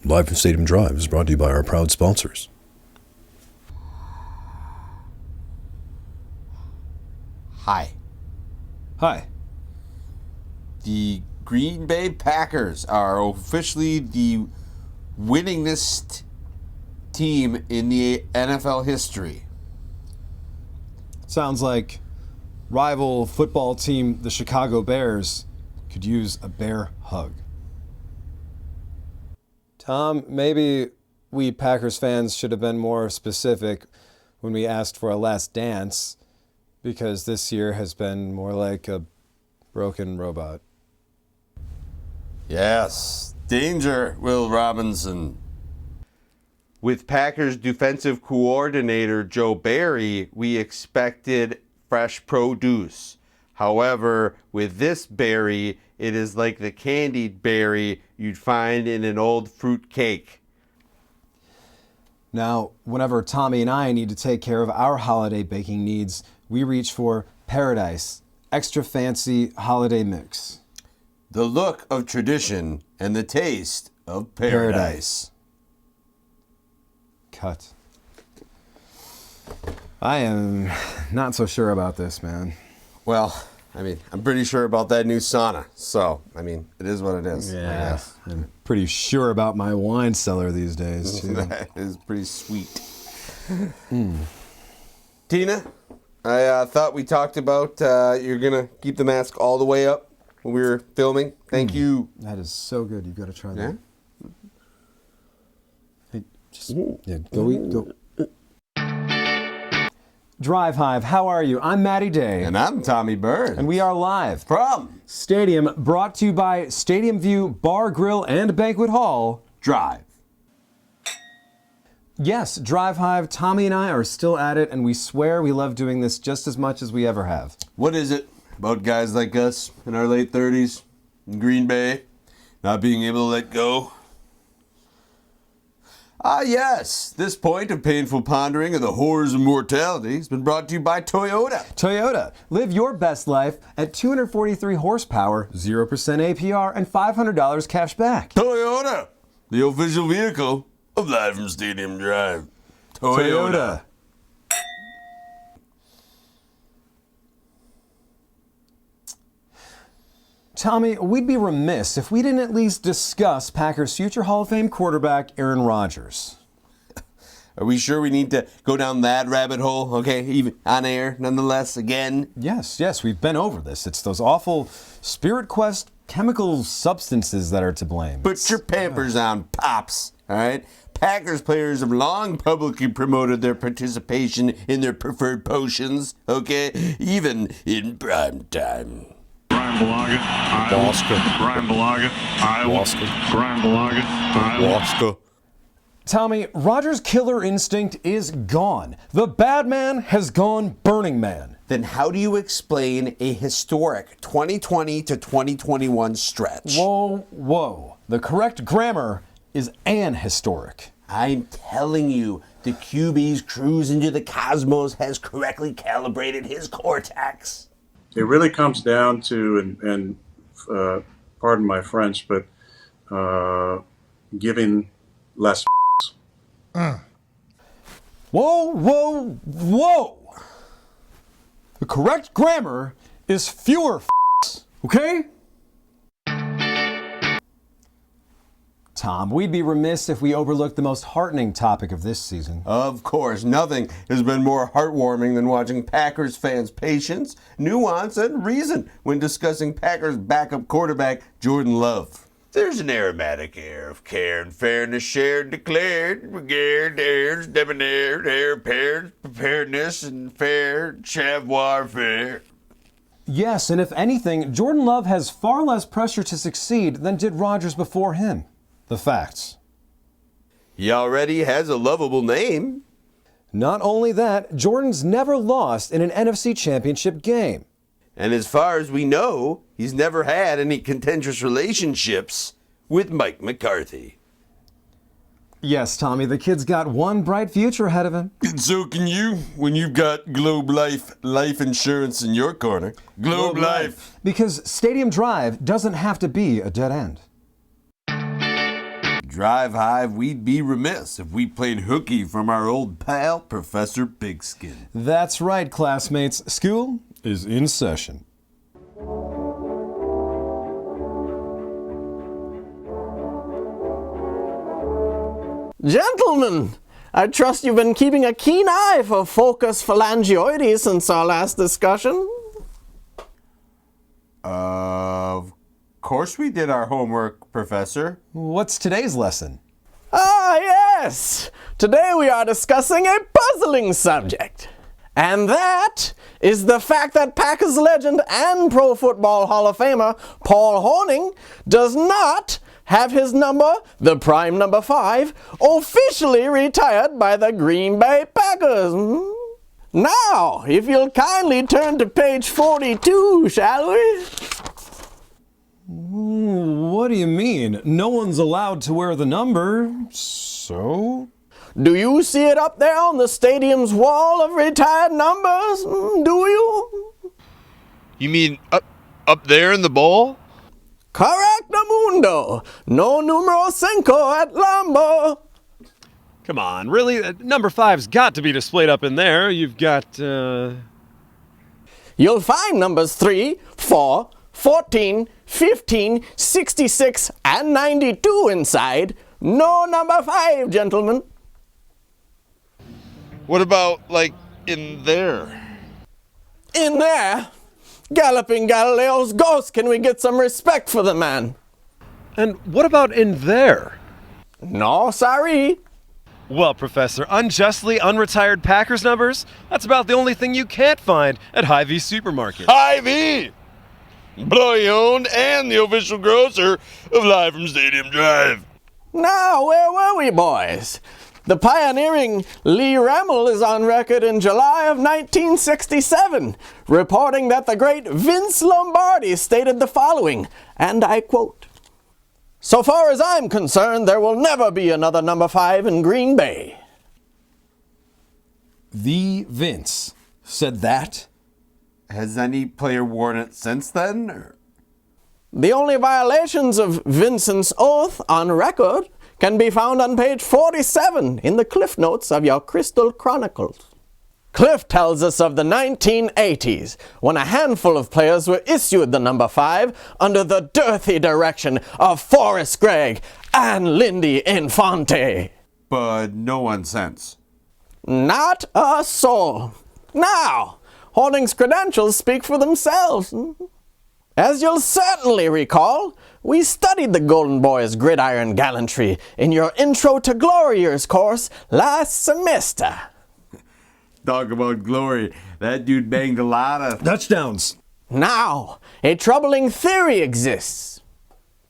Live from Stadium Drive is brought to you by our proud sponsors. Hi. Hi. The Green Bay Packers are officially the winningest team in the NFL history. Sounds like rival football team, the Chicago Bears, could use a bear hug. Tom, maybe we Packers fans should have been more specific when we asked for a last dance, because this year has been more like a broken robot. Yes. Danger, Will Robinson. With Packers defensive coordinator Joe Barry, we expected fresh produce. However, with this berry, it is like the candied berry you'd find in an old fruit cake. Now, whenever Tommy and I need to take care of our holiday baking needs, we reach for Paradise Extra Fancy Holiday Mix. The look of tradition and the taste of paradise. Cut. I am not so sure about this, man. Well, I mean, I'm pretty sure about that new sauna. So, I mean, it is what it is. Yeah, I'm pretty sure about my wine cellar these days, too. That is pretty sweet. Tina, I thought we talked about you're going to keep the mask all the way up when we were filming. Thank you. That is so good. You've got to try that. Yeah? Hey, just go. Drive Hive, how are you? I'm Matty Day. And I'm Tommy Byrne. And we are live from Stadium, brought to you by Stadium View Bar, Grill, and Banquet Hall. Drive. Yes, Drive Hive, Tommy and I are still at it, and we swear we love doing this just as much as we ever have. What is it about guys like us in our late 30s in Green Bay not being able to let go? Ah, yes. This point of painful pondering of the horrors of mortality has been brought to you by Toyota. Toyota. Live your best life at 243 horsepower, 0% APR, and $500 cash back. Toyota, the official vehicle of Live from Stadium Drive. Toyota. Tommy, we'd be remiss if we didn't at least discuss Packers' future Hall of Fame quarterback, Aaron Rodgers. Are we sure we need to go down that rabbit hole? Okay, even on air, nonetheless, again? Yes, we've been over this. It's those awful Spirit Quest chemical substances that are to blame. Put your Pampers on, Pops, all right? Packers players have long publicly promoted their participation in their preferred potions, okay? Even in prime time. Brian Balaga, Iowa. Oscar. Brian Balaga, Iowa. Oscar. Brian Balaga, Iowa. Oscar. Tommy, Rodgers' killer instinct is gone. The bad man has gone Burning Man. Then how do you explain a historic 2020 to 2021 stretch? Whoa. The correct grammar is an historic. I'm telling you, the QB's cruise into the cosmos has correctly calibrated his cortex. It really comes down to, and pardon my French, but giving less. Whoa. The correct grammar is fewer okay? Tom, we'd be remiss if we overlooked the most heartening topic of this season. Of course, nothing has been more heartwarming than watching Packers fans' patience, nuance, and reason when discussing Packers backup quarterback Jordan Love. There's an aromatic air of care and fairness shared, declared, regard, airs, debonair, air paired, preparedness, and fair, savoir faire. Yes, and if anything, Jordan Love has far less pressure to succeed than did Rodgers before him. The facts. He already has a lovable name. Not only that, Jordan's never lost in an NFC Championship game. And as far as we know, he's never had any contentious relationships with Mike McCarthy. Yes, Tommy, the kid's got one bright future ahead of him. And so can you, when you've got Globe Life insurance in your corner. Globe Life. Because Stadium Drive doesn't have to be a dead end. Drive Hive, we'd be remiss if we played hooky from our old pal, Professor Bigskin. That's right, classmates. School is in session. Gentlemen, I trust you've been keeping a keen eye for Focus Phalangioides since our last discussion. Of course we did our homework, Professor. What's today's lesson? Ah, yes! Today we are discussing a puzzling subject. And that is the fact that Packers legend and Pro Football Hall of Famer Paul Hornung does not have his number, the prime number 5, officially retired by the Green Bay Packers. Now, if you'll kindly turn to page 42, shall we? What do you mean? No one's allowed to wear the number, so? Do you see it up there on the stadium's wall of retired numbers? Do you? You mean up there in the bowl? Correctamundo. No numero cinco at Lambo. Come on, really? Number 5's got to be displayed up in there. You've got, You'll find numbers 3, 4, 14, 15, 66, and 92 inside. No number 5, gentlemen. What about, like, in there? In there? Galloping Galileo's ghost, can we get some respect for the man? And what about in there? No, sorry. Well, Professor, unjustly unretired Packers numbers? That's about the only thing you can't find at Hy-Vee Supermarket. Hy-Vee! Employee owned and the official grocer of Live from Stadium Drive. Now, where were we, boys? The pioneering Lee Remmel is on record in July of 1967, reporting that the great Vince Lombardi stated the following, and I quote, "So far as I'm concerned, there will never be another number 5 in Green Bay." The Vince said that? Has any player worn it since then? The only violations of Vincent's oath on record can be found on page 47 in the Cliff Notes of your Crystal Chronicles. Cliff tells us of the 1980s, when a handful of players were issued the number 5 under the dearthy direction of Forrest Gregg and Lindy Infante. But no one since. Not a soul. Now, Hornung's credentials speak for themselves. As you'll certainly recall, we studied the Golden Boy's gridiron gallantry in your Intro to Glory Years course last semester. Talk about glory. That dude banged a lot of Touchdowns. Now, a troubling theory exists.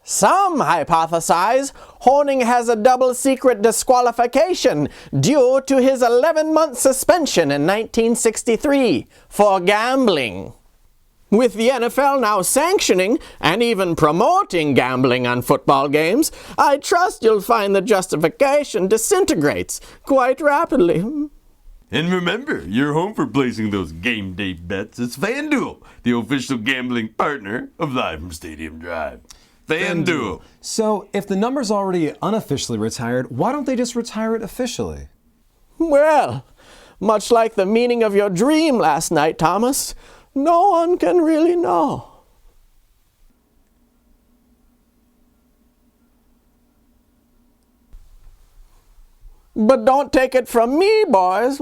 Some hypothesize Hornung has a double secret disqualification due to his 11-month suspension in 1963 for gambling. With the NFL now sanctioning and even promoting gambling on football games, I trust you'll find the justification disintegrates quite rapidly. And remember, you're home for placing those game day bets. It's FanDuel, the official gambling partner of Live from Stadium Drive. FanDuel. So, if the number's already unofficially retired, why don't they just retire it officially? Well, much like the meaning of your dream last night, Thomas, no one can really know. But don't take it from me, boys.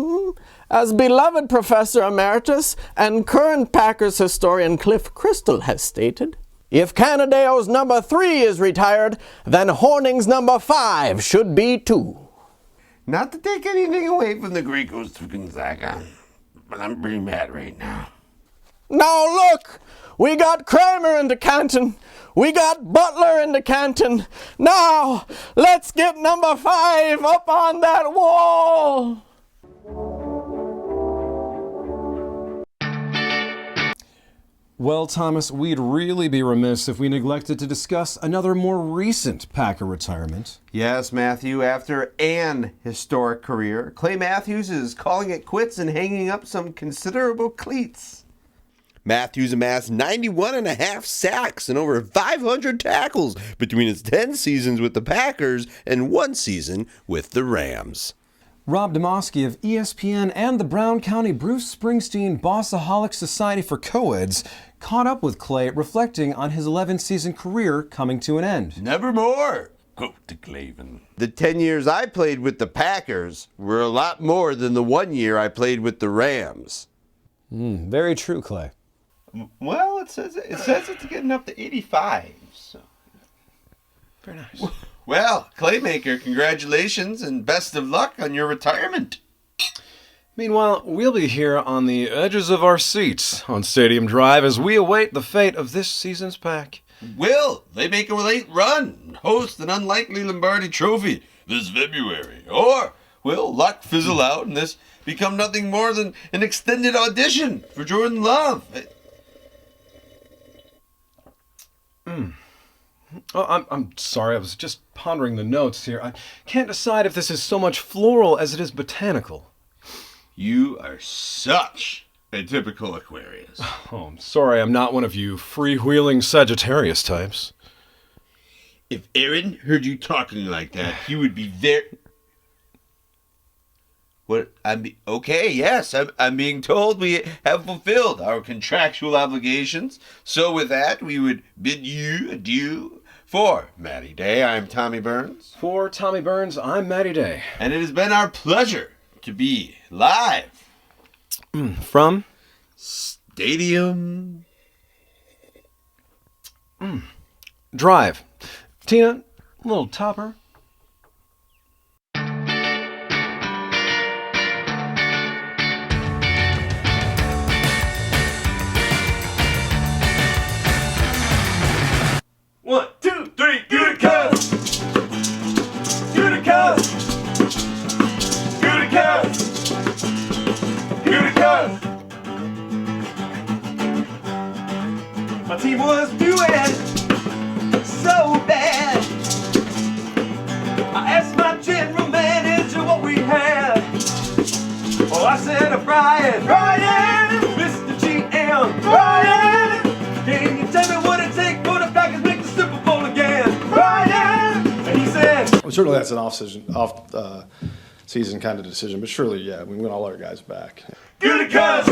As beloved Professor Emeritus and current Packers historian Cliff Crystal has stated, if Canadeo's number 3 is retired, then Hornung's number 5 should be too. Not to take anything away from the Gricos to Gonzaga, but I'm pretty mad right now. Now look, we got Kramer into Canton. We got Butler into Canton. Now, let's get number 5 up on that wall. Well, Thomas, we'd really be remiss if we neglected to discuss another more recent Packer retirement. Yes, Matthew, after an historic career, Clay Matthews is calling it quits and hanging up some considerable cleats. Matthews amassed 91.5 sacks and over 500 tackles between his 10 seasons with the Packers and 1 season with the Rams. Rob Demoski of ESPN and the Brown County Bruce Springsteen Bossaholic Society for Co-eds caught up with Clay, reflecting on his 11-season career coming to an end. Nevermore. Go to Cleveland. The 10 years I played with the Packers were a lot more than the 1 year I played with the Rams. Very true, Clay. Well, it says it's getting up to 85. So. Very nice. Well, Claymaker, congratulations and best of luck on your retirement. Meanwhile, we'll be here on the edges of our seats on Stadium Drive as we await the fate of this season's pack. Will they make a late run and host an unlikely Lombardi Trophy this February? Or will luck fizzle out and this become nothing more than an extended audition for Jordan Love? Oh, I'm sorry, I was just pondering the notes here. I can't decide if this is so much floral as it is botanical. You are such a typical Aquarius. Oh, I'm sorry, I'm not one of you freewheeling Sagittarius types. If Aaron heard you talking like that, he would be very... What? Okay, yes, I'm being told we have fulfilled our contractual obligations. So with that, we would bid you adieu. For Matty Day, I'm Tommy Burns. For Tommy Burns, I'm Matty Day. And it has been our pleasure to be live From Stadium Drive. Tina, little topper. One, two, three, Utica! Utica! Utica! Utica! My team was doing so bad. I asked my general manager what we had. Oh, I said, Brian, Mr. GM, Brian, can you tell me what it takes for the Packers make the Super Bowl again, Brian? And he said, well, certainly that's an off-season kind of decision, but surely, yeah, we want all our guys back. Utica!